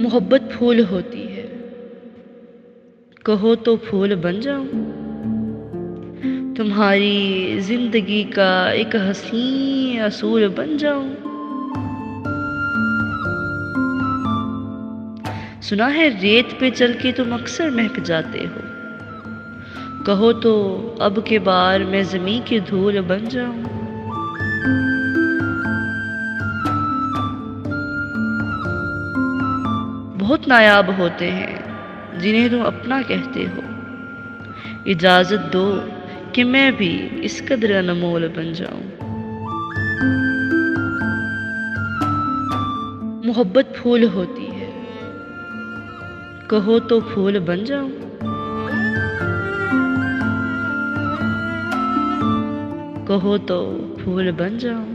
मोहब्बत फूल होती है, कहो तो फूल बन जाऊं। तुम्हारी जिंदगी का एक हसीन असूल बन जाऊं। सुना है रेत पे चल के तुम अक्सर महक जाते हो, कहो तो अब के बार मैं ज़मीं की धूल बन जाऊं। बहुत नायाब होते हैं जिन्हें तुम अपना कहते हो, इजाज़त दो कि मैं भी इस कदर अनमोल बन जाऊं। मोहब्बत फूल होती है, कहो तो फूल बन जाऊं। कहो तो फूल बन जाऊं।